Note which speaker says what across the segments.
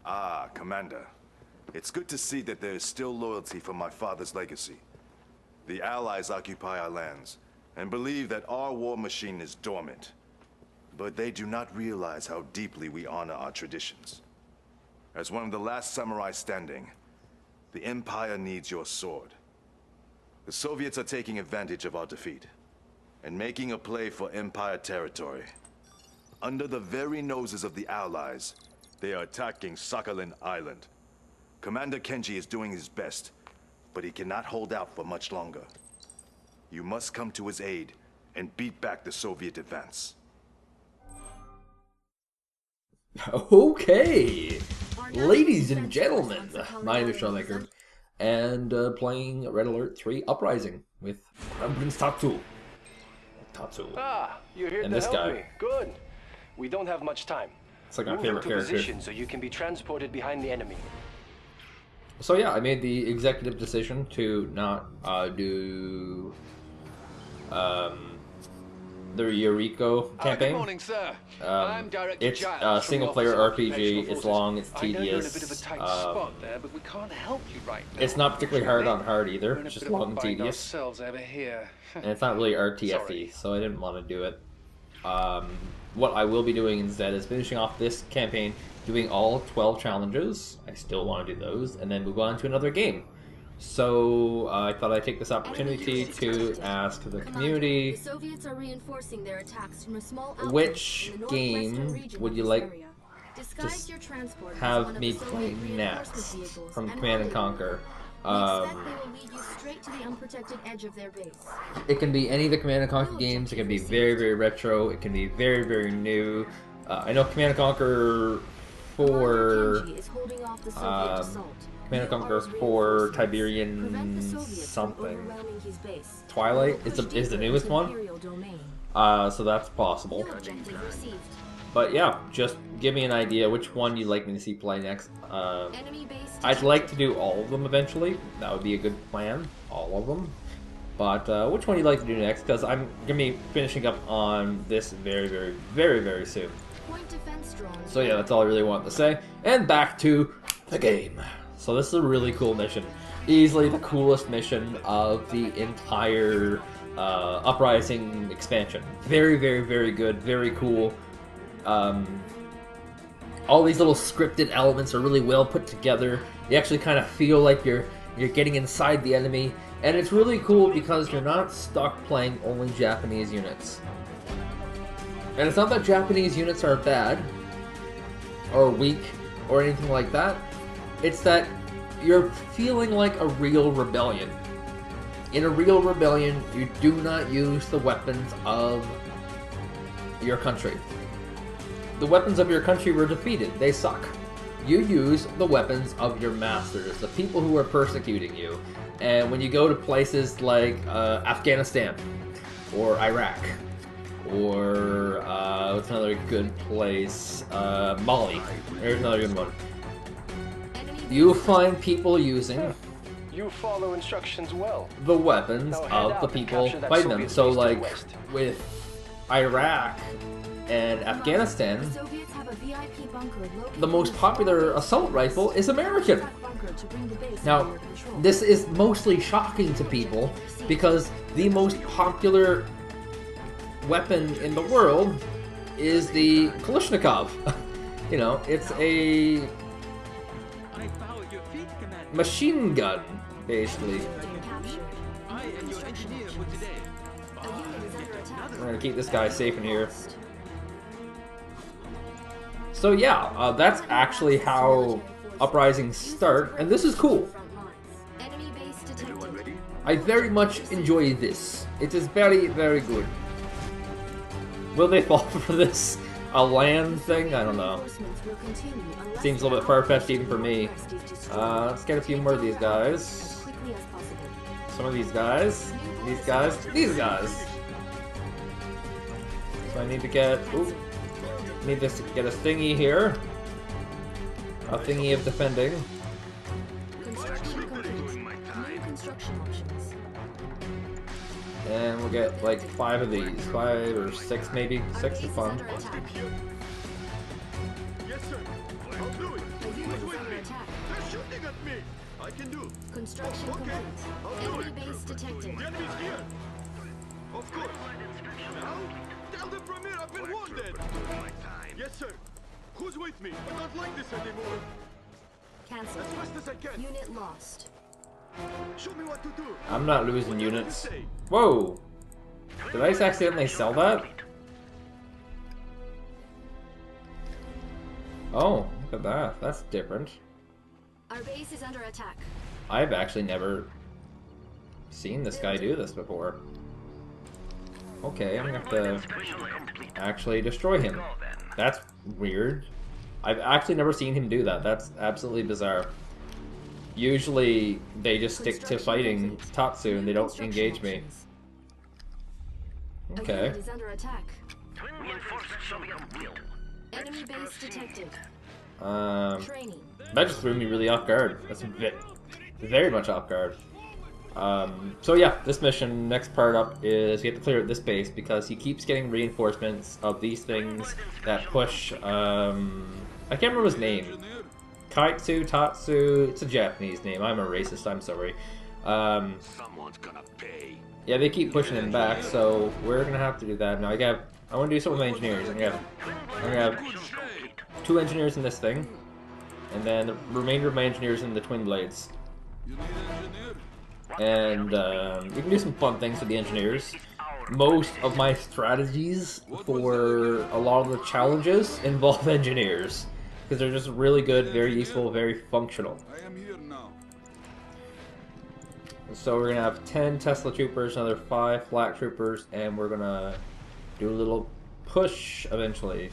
Speaker 1: Ah, Commander. It's good to see that there is still loyalty for my father's legacy. The Allies occupy our lands, and believe that our war machine is dormant. But they do not realize how deeply we honor our traditions. As one of the last samurai standing, the Empire needs your sword. The Soviets are taking advantage of our defeat, and making a play for Empire territory. Under the very noses of the Allies, they are attacking Sakhalin Island. Commander Kenji is doing his best, but he cannot hold out for much longer. You must come to his aid and beat back the Soviet advance.
Speaker 2: Okay, ladies and gentlemen, my name is Troublmaker, and playing Red Alert 3 Uprising with Prince Taitsu.
Speaker 3: Ah, you're here
Speaker 2: and
Speaker 3: to
Speaker 2: this
Speaker 3: help
Speaker 2: guy.
Speaker 3: me. Good. We don't have much time.
Speaker 2: It's like my
Speaker 3: Move
Speaker 2: favorite
Speaker 3: into
Speaker 2: character.
Speaker 3: position so you can be transported behind the enemy.
Speaker 2: So yeah, I made the executive decision to not do the Eureka campaign.
Speaker 4: Good morning, sir. I'm Director
Speaker 2: It's
Speaker 4: Giles
Speaker 2: a
Speaker 4: from
Speaker 2: single-player
Speaker 4: the Office of
Speaker 2: RPG.
Speaker 4: Occupational
Speaker 2: It's
Speaker 4: Forces.
Speaker 2: long. It's
Speaker 4: I know you're in a
Speaker 2: tedious.
Speaker 4: bit of a tight spot there, but we can't help you right now.
Speaker 2: It's not particularly hard on hard either.
Speaker 4: We're in a
Speaker 2: It's just
Speaker 4: bit of a
Speaker 2: long and
Speaker 4: bind
Speaker 2: tedious,
Speaker 4: ourselves over here.
Speaker 2: and it's not really RTFE,
Speaker 4: Sorry.
Speaker 2: so I didn't want to do it. What I will be doing instead is finishing off this campaign, doing all 12 challenges. I still want to do those, and then move on to another game. So I thought I'd take this opportunity to ask the community,
Speaker 5: The Soviets are reinforcing their attacks from a small
Speaker 2: which
Speaker 5: outpost in the
Speaker 2: game
Speaker 5: northwestern region
Speaker 2: would
Speaker 5: of
Speaker 2: you
Speaker 5: this
Speaker 2: like
Speaker 5: area. Disguise your transport as
Speaker 2: have
Speaker 5: one of
Speaker 2: me
Speaker 5: the Soviet
Speaker 2: play
Speaker 5: reinforcement
Speaker 2: next
Speaker 5: vehicles
Speaker 2: from
Speaker 5: and
Speaker 2: Command and
Speaker 5: follow
Speaker 2: Conquer?
Speaker 5: them. We expect they will lead you straight to the unprotected edge of their base.
Speaker 2: It can be any of the Command and Conquer games. It can be very, very retro. It can be very, very new. I know Command and Conquer 4,
Speaker 5: Kenji is holding off the Soviet assault.
Speaker 2: Command and
Speaker 5: You
Speaker 2: Conquer
Speaker 5: are
Speaker 2: 4,
Speaker 5: reinforcements. Prevent
Speaker 2: Tiberian
Speaker 5: the Soviets from
Speaker 2: something.
Speaker 5: overwhelming his base.
Speaker 2: Twilight is
Speaker 5: Push
Speaker 2: the
Speaker 5: deeper
Speaker 2: newest
Speaker 5: into
Speaker 2: one.
Speaker 5: Imperial domain.
Speaker 2: So that's possible.
Speaker 5: New objective received.
Speaker 2: But yeah, just give me an idea which one you'd like me to see play next.
Speaker 5: Enemy base
Speaker 2: I'd like to do all of them eventually. That would be a good plan, all of them. But which one you'd like to do next? Because I'm gonna be finishing up on this very, very, very, very soon.
Speaker 5: Point defense drawn.
Speaker 2: So yeah, that's all I really wanted to say. And back to the game. So this is a really cool mission. Easily the coolest mission of the entire Uprising expansion. Very, very, very good. Very cool. All these little scripted elements are really well put together. You actually kind of feel like you're getting inside the enemy. And it's really cool because you're not stuck playing only Japanese units. And it's not that Japanese units are bad, or weak, or anything like that. It's that you're feeling like a real rebellion. In a real rebellion, you do not use the weapons of your country. The weapons of your country were defeated. They suck. You use the weapons of your masters, the people who are persecuting you. And when you go to places like Afghanistan, or Iraq, or what's another good place? Mali. There's another good one. You find people using
Speaker 3: You follow instructions well.
Speaker 2: the weapons
Speaker 3: Now head
Speaker 2: of
Speaker 3: out
Speaker 2: the
Speaker 3: and
Speaker 2: people
Speaker 3: capture that
Speaker 2: fighting them.
Speaker 3: Soviet
Speaker 2: So
Speaker 3: base to the
Speaker 2: like
Speaker 3: west.
Speaker 2: with Iraq and Afghanistan,
Speaker 5: The Soviets have a VIP bunker located
Speaker 2: the most popular assault rifle is American.
Speaker 5: bunker to bring the base
Speaker 2: Now,
Speaker 5: under control.
Speaker 2: this is mostly shocking to people because the most popular weapon in the world is the Kalashnikov. You know, it's a machine gun, basically. We're gonna keep this guy safe in here. So yeah, that's actually how Uprisings start, and this is cool.
Speaker 5: Enemy base detected.
Speaker 2: I very much enjoy this. It is very, very good. Will they fall for this? A land thing? I don't know.
Speaker 5: Reinforcements will continue unless
Speaker 2: Seems a little bit far-fetched even for me. Let's get a few more of these guys.
Speaker 5: as quickly as possible.
Speaker 2: Some of these guys. These guys. These guys. So I need to get... Ooh. Need this to get a thingy here. A thingy of defending.
Speaker 5: Construction complete. New construction options.
Speaker 2: And we'll get like 5 of these. 5 or 6 maybe. 6 is fun.
Speaker 5: Under attack.
Speaker 1: I can do.
Speaker 5: Construction complete. Enemy base detected.
Speaker 1: The enemy's here. Of course. Now, tell them from here I've been wounded. Yes, sir. Who's with me? I don't like this anymore.
Speaker 5: Cancel.
Speaker 1: As fast as I can.
Speaker 5: Unit lost.
Speaker 1: Show me what to do.
Speaker 2: I'm not losing
Speaker 1: What do you
Speaker 2: units.
Speaker 1: say?
Speaker 2: Whoa! Did I just accidentally sell that? Oh, look at that. That's different.
Speaker 5: Our base is under attack.
Speaker 2: I've actually never seen this guy do this before. Okay, I'm gonna have to actually destroy him. That's weird. I've actually never seen him do that. That's absolutely bizarre. Usually, they just stick to fighting Taitsu and they don't engage me.
Speaker 5: A
Speaker 2: Okay.
Speaker 5: unit is under attack. Enemy base detected. Training.
Speaker 2: That just threw me really off guard. That's very much off guard. So yeah, this mission, next part up is you have to clear this base because he keeps getting reinforcements of these things that push, I can't remember his name. Taitsu, Taitsu, it's a Japanese name. I'm a racist, I'm sorry.
Speaker 1: Someone's gonna pay.
Speaker 2: Yeah, they keep pushing him back, so we're gonna have to do that. Now I want to do something with my engineers. I'm gonna have 2 engineers in this thing, and then the remainder of my engineers in the twin blades. And we can do some fun things with the engineers. Most of my strategies for a lot of the challenges involve engineers, because they're just really good, very useful, very functional.
Speaker 6: I am here now.
Speaker 2: So we're gonna have 10 Tesla troopers, another 5 flak troopers, and we're gonna do a little push eventually.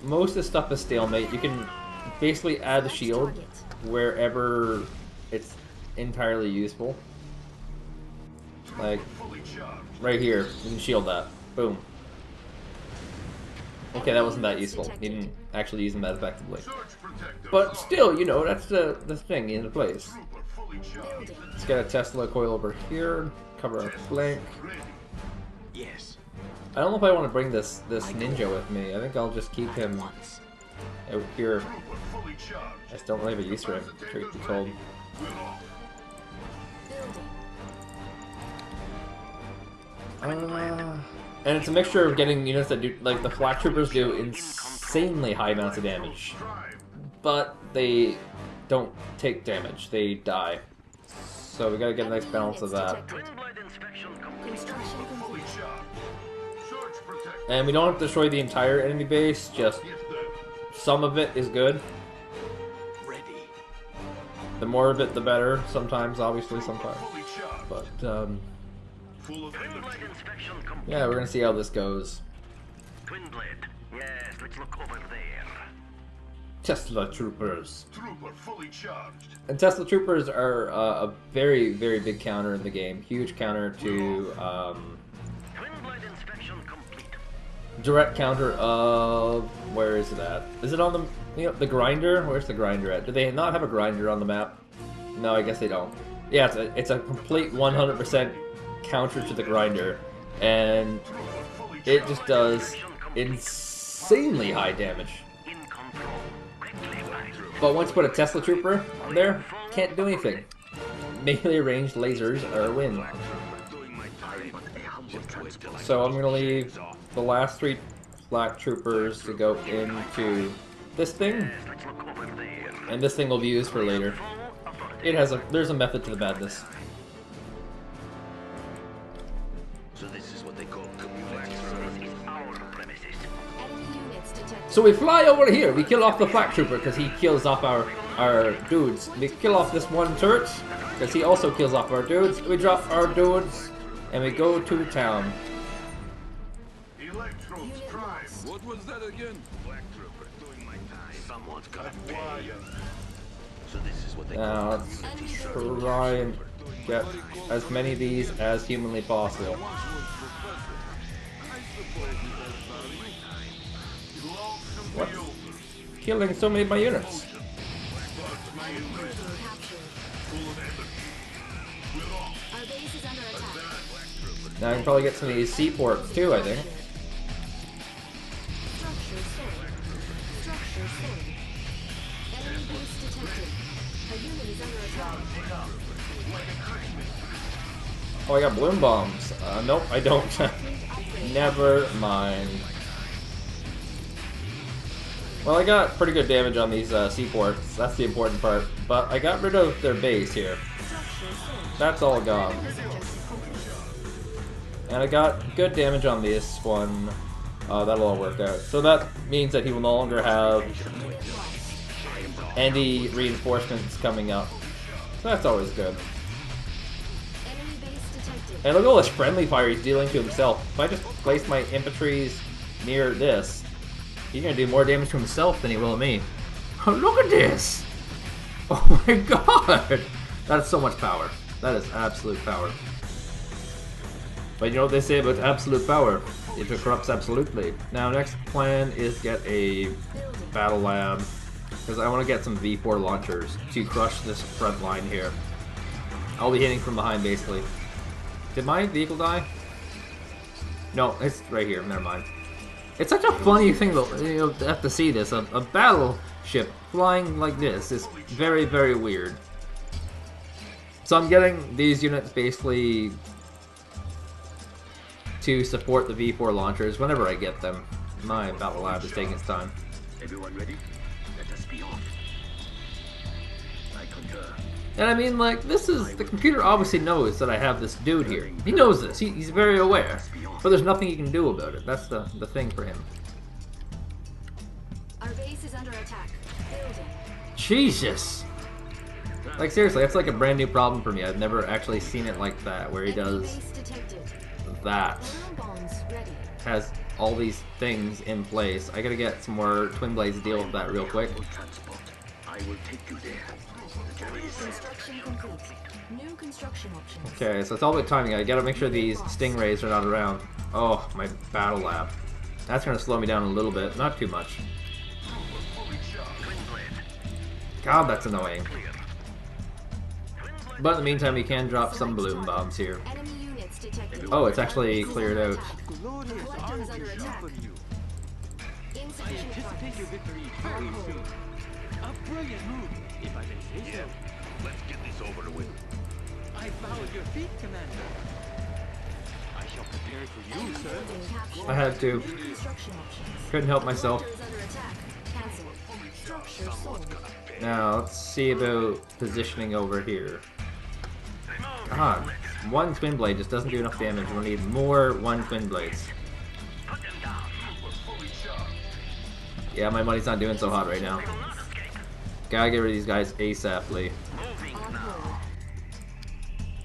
Speaker 2: Most of the stuff is stalemate. You can basically add the shield wherever it's entirely useful. Like right here, you can shield that. Boom. Okay, that wasn't that useful. You didn't actually use them that effectively. But still, you know, that's the thing in the place. Let's get a Tesla coil over here, cover our flank.
Speaker 1: Yes.
Speaker 2: I don't know if I want to bring this ninja with me. I think I'll just keep him out here. I just don't really have a use for him, truth be told. And it's a mixture of getting units that do, like the flak troopers do insanely high amounts of damage, but they don't take damage, they die. So we gotta get a nice balance of that. And we don't have to destroy the entire enemy base, just some of it is good. The more of it, the better. Sometimes, obviously, sometimes. But, yeah, we're gonna see how this goes.
Speaker 7: Twin blade. Yes, let's look over there.
Speaker 2: Tesla troopers.
Speaker 1: Trooper fully charged.
Speaker 2: And Tesla troopers are a very, very big counter in the game. Huge counter to
Speaker 7: Twin blade inspection complete.
Speaker 2: direct counter of where is it at? Is it on the grinder? Where's the grinder at? Do they not have a grinder on the map? No, I guess they don't. Yeah, it's a complete 100% counter to the grinder, and it just does insanely high damage. But once you put a Tesla trooper there, can't do anything. Melee ranged lasers are a win. So I'm gonna leave the last 3 flak troopers to go into this thing, and this thing will be used for later. There's a method to the madness.
Speaker 7: So this is what they call
Speaker 2: So we fly over here, we kill off the flak trooper because he kills off our dudes. We kill off this one turret because he also kills off our dudes. We drop our dudes and we go to town.
Speaker 6: What was that again?
Speaker 7: Black trooper doing my time. Someone's gotta pay. So this is what they
Speaker 2: Now let's try and get as many of these as humanly possible. What? Killing so many of my units. Now I can probably get some of these seaports too, I think.
Speaker 5: Enemy base detected. A unit is under attack.
Speaker 2: Oh, I got bloom bombs. Nope, I don't. Never mind. Well, I got pretty good damage on these seaports. That's the important part. But I got rid of their base here. That's all gone. And I got good damage on this one. That'll all work out. So that means that he will no longer have any reinforcements coming up. So that's always good. And look at all this friendly fire he's dealing to himself. If I just place my infantries near this, he's gonna do more damage to himself than he will to me. Oh, look at this! Oh my god! That's so much power. That is absolute power. But you know what they say about absolute power? It corrupts absolutely. Now, next plan is get a battle lab, because I want to get some V4 launchers to crush this front line here. I'll be hitting from behind, basically. Did my vehicle die? No, it's right here. Never mind. It's such a funny thing, though. You have to see this. A battleship flying like this is very, very weird. So I'm getting these units basically to support the V4 launchers whenever I get them. My battle lab is taking its time.
Speaker 7: Everyone ready? Let us be off. I concur.
Speaker 2: And I mean, like, this is... The computer obviously knows that I have this dude here. He knows this. He's very aware. But there's nothing he can do about it. That's the thing for him.
Speaker 5: Our base is under attack. Building.
Speaker 2: Jesus! Like, seriously, that's like a brand new problem for me. I've never actually seen it like that, where he does that. Has all these things in place. I gotta get some more twin blades to deal with that real quick.
Speaker 7: I will take you there.
Speaker 5: Construction complete. New construction options.
Speaker 2: Okay, so it's all about timing. I gotta make sure these stingrays are not around. Oh, my battle lab. That's gonna slow me down a little bit. Not too much. God, that's annoying. But in the meantime, we can drop some balloon bombs here. Oh, it's actually cleared out.
Speaker 8: A brilliant move, if I may say so.
Speaker 7: Let's get this over with.
Speaker 8: I bow at your feet, Commander. I shall prepare for you, sir.
Speaker 2: I had to. Couldn't help myself. Now, let's see about positioning over here. God, one twin blade just doesn't do enough damage. We'll need more one twin blades. Yeah, my money's not doing so hot right now. Gotta get rid of these guys ASAPly.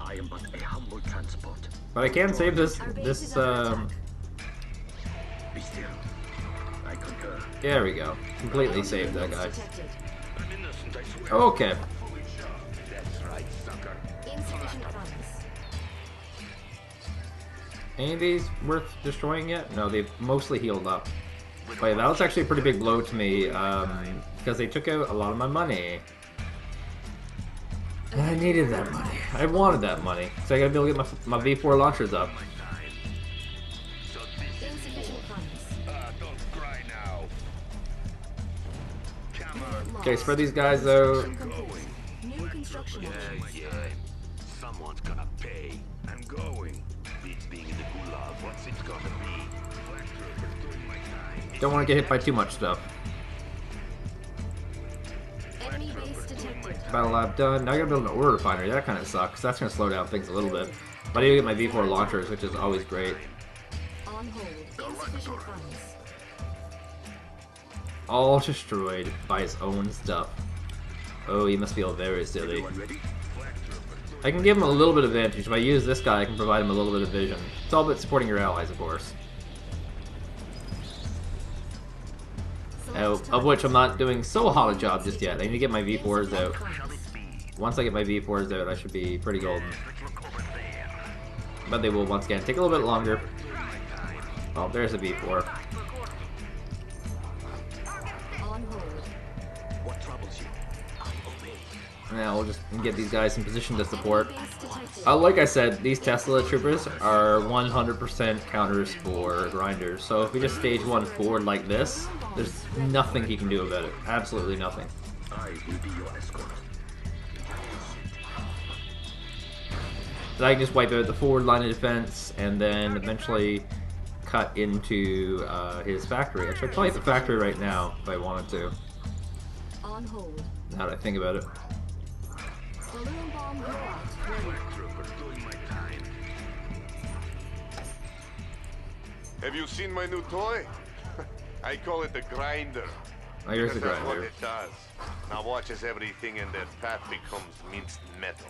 Speaker 7: I am but a humble transport.
Speaker 2: But I can save this
Speaker 7: Be still. I concur.
Speaker 2: There we go. Completely saved that guy. Okay.
Speaker 7: That's right, sucker.
Speaker 5: Insufficient funds.
Speaker 2: Any of these worth destroying yet? No, they've mostly healed up. But yeah, that was actually a pretty big blow to me, because they took out a lot of my money. And I needed that money. I wanted that money. So I gotta be able to get my V4 launchers up.
Speaker 5: Insufficient funds.
Speaker 7: Don't cry now. Come on.
Speaker 2: Okay, spread these guys out.
Speaker 5: New construction options.
Speaker 7: Yeah. Someone's gonna pay. I'm going. Beats being in the gulag. What's it gonna be? Flag troopers doing my time.
Speaker 2: Don't want to get hit by too much stuff.
Speaker 5: Enemy base detected.
Speaker 2: Battle lab done. Now I gotta build an ore refinery. That kind of sucks. That's gonna slow down things a little bit. But I do get my V4 launchers, which is always great.
Speaker 5: On hold. Insufficient funds.
Speaker 2: All destroyed by his own stuff. Oh, he must feel very silly. I can give him a little bit of advantage. If I use this guy, I can provide him a little bit of vision. It's all about supporting your allies, of course. Of which I'm not doing so hot a job just yet. I need to get my V4s out. Once I get my V4s out, I should be pretty golden. But they will, once again, take a little bit longer. Oh, there's a V4.
Speaker 5: On hold.
Speaker 7: What troubles you? I obey.
Speaker 2: Now we'll just get these guys in position to support. Like I said, these Tesla troopers are 100% counters for grinders. So if we just stage one forward like this, there's nothing he can do about it. Absolutely nothing.
Speaker 7: I will be your escort.
Speaker 2: So I can just wipe out the forward line of defense and then eventually cut into his factory. I should probably hit the factory right now if I wanted to.
Speaker 5: On hold.
Speaker 2: Now that I think about it.
Speaker 5: Balloon bomb blowout ready.
Speaker 7: Doing my time.
Speaker 9: Have you seen my new toy? I call it the grinder.
Speaker 2: Oh, here's the
Speaker 9: Because that's what
Speaker 2: grinder.
Speaker 9: it does. Now watch as everything in their path becomes minced metal.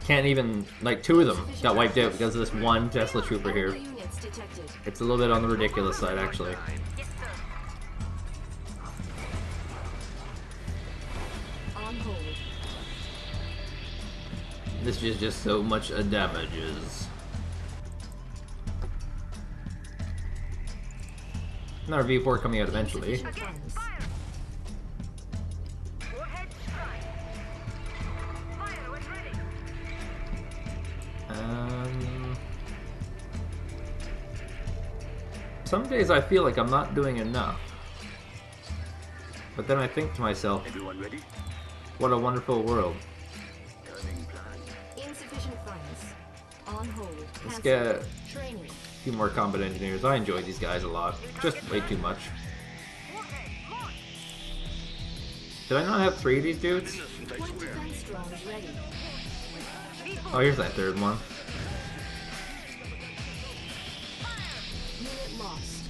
Speaker 2: Can't even, like, 2 of them got wiped out because of this one Tesla trooper here.
Speaker 5: Enemy units detected.
Speaker 2: It's a little bit on the ridiculous side, actually.
Speaker 5: On hold.
Speaker 2: This is just so much damages. Another V4 coming out eventually.
Speaker 5: Insufficient funds.
Speaker 2: Some days I feel like I'm not doing enough. But then I think to myself,
Speaker 7: Everyone ready?
Speaker 2: what a wonderful world.
Speaker 7: Turning plan.
Speaker 5: Insufficient funds. On hold.
Speaker 2: Let's
Speaker 5: Cancel.
Speaker 2: get
Speaker 5: Training.
Speaker 2: a few more combat engineers. I enjoy these guys a lot. Just way too much. Did I not have 3 of these dudes?
Speaker 5: Point defense drones ready.
Speaker 2: Oh, here's that 3rd one.
Speaker 5: Unit lost.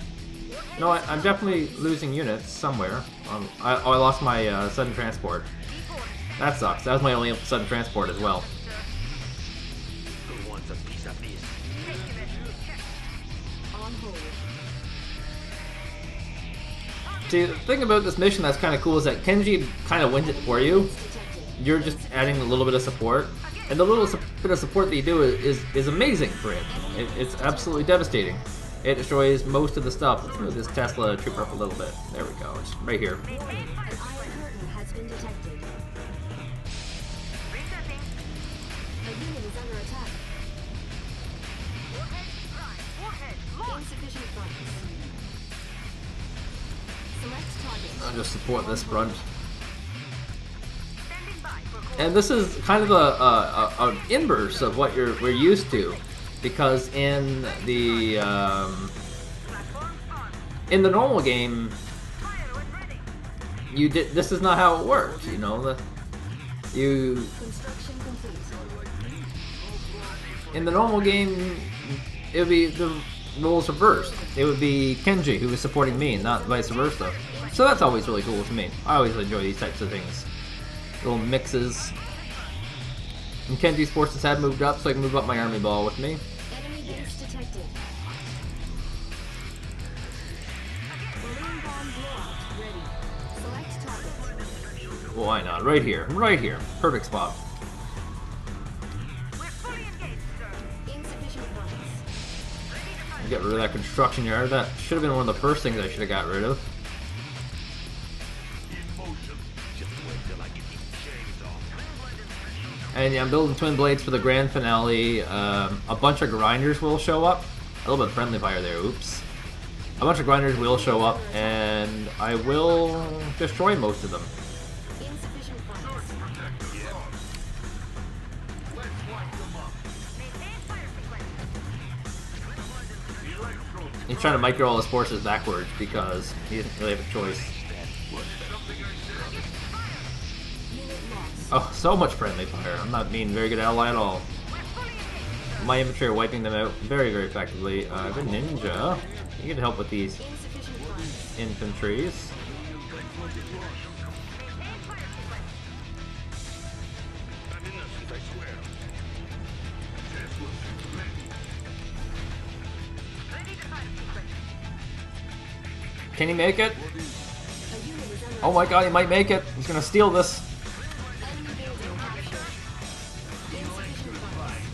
Speaker 2: No, I'm definitely losing units somewhere. I lost my sudden transport. That sucks. That was my only sudden transport as well.
Speaker 7: Who wants a piece of this?
Speaker 5: On hold.
Speaker 2: See, the thing about this mission that's kind of cool is that Kenji kind of wins it for you.
Speaker 5: Detected.
Speaker 2: You're just adding a little bit of support. And the little bit of support that you do is amazing for him. It's absolutely devastating. It destroys most of the stuff. Let's move this Tesla trooper up a little bit. There we go. It's right here.
Speaker 5: An iron curtain has been detected. A unit is under attack. Insufficient funds. Select target.
Speaker 2: I'll just support this front. And this is kind of an inverse of what we're used to, because in the normal game, this is not how it worked. You know,
Speaker 5: Construction complete.
Speaker 2: in the normal game, it would be the roles reversed. It would be Kenji who was supporting me, not vice versa. So that's always really cool to me. I always enjoy these types of things. Little mixes. And Kenji's forces have moved up, so I can move up my army ball with me.
Speaker 5: Enemy base detected. Balloon bomb blowout ready. Select target.
Speaker 2: Why not? Right here. Right here. Perfect spot.
Speaker 5: Insufficient funds.
Speaker 2: Get rid of that construction yard. That should have been one of the first things I should have got rid of. And yeah, I'm building twin blades for the grand finale. A bunch of grinders will show up. A little bit of friendly fire there, oops. A bunch of grinders will show up, and I will destroy most of them.
Speaker 5: Insufficient funds.
Speaker 2: He's trying to micro all his forces backwards because he doesn't really have a choice.
Speaker 5: Unit lost.
Speaker 2: Oh, so much friendly fire. I'm not being a very good ally at all. My infantry are wiping them out very, very effectively. Good ninja. You can help with these
Speaker 5: Insufficient funds.
Speaker 2: infantries. Can he make it?
Speaker 5: A unit is under
Speaker 2: Oh my god, he might make it. He's gonna steal this.
Speaker 5: enemy building captured. Insufficient funds.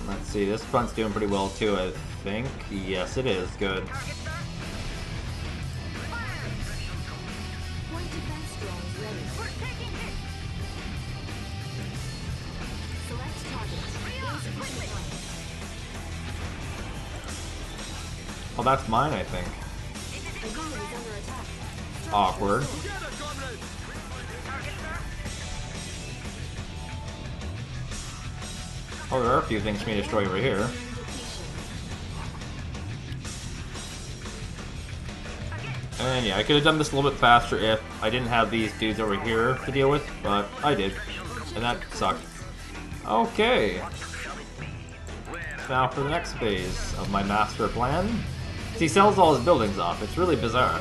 Speaker 2: Let's see, this front's doing pretty well too, I think. Yes, it is. Good.
Speaker 5: Point defense drones ready. Select target. Insufficient funds.
Speaker 2: Oh, that's mine, I think. Awkward. Oh, there are a few things for me to destroy over here. And yeah, I could have done this a little bit faster if I didn't have these dudes over here to deal with, but I did. And that sucked. Okay. Now for the next phase of my master plan. He sells all his buildings off. It's really bizarre.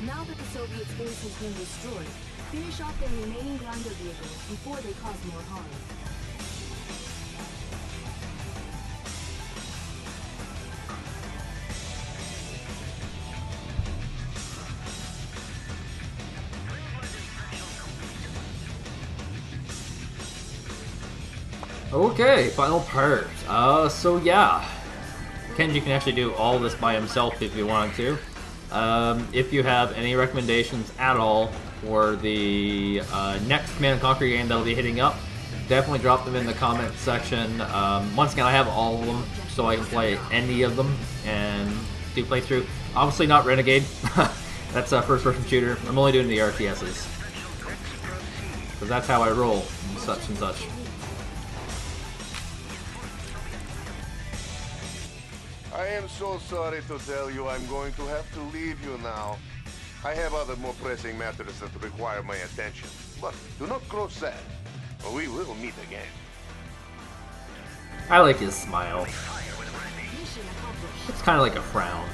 Speaker 5: Now that the Soviet base has been destroyed, finish off their remaining grinder vehicles before they cause more harm.
Speaker 2: Okay, final part. So yeah. Kenji can actually do all this by himself if you wanted to. If you have any recommendations at all for the next Command & Conquer game that'll be hitting up, definitely drop them in the comment section. Once again, I have all of them, so I can play any of them and do playthrough. Obviously not Renegade. That's a first-person shooter. I'm only doing the RTSs. Because that's how I roll, and such and such.
Speaker 9: I am so sorry to tell you I'm going to have to leave you now. I have other more pressing matters that require my attention. But do not grow sad. We will meet again.
Speaker 2: I like his smile. It's kind of like a frown.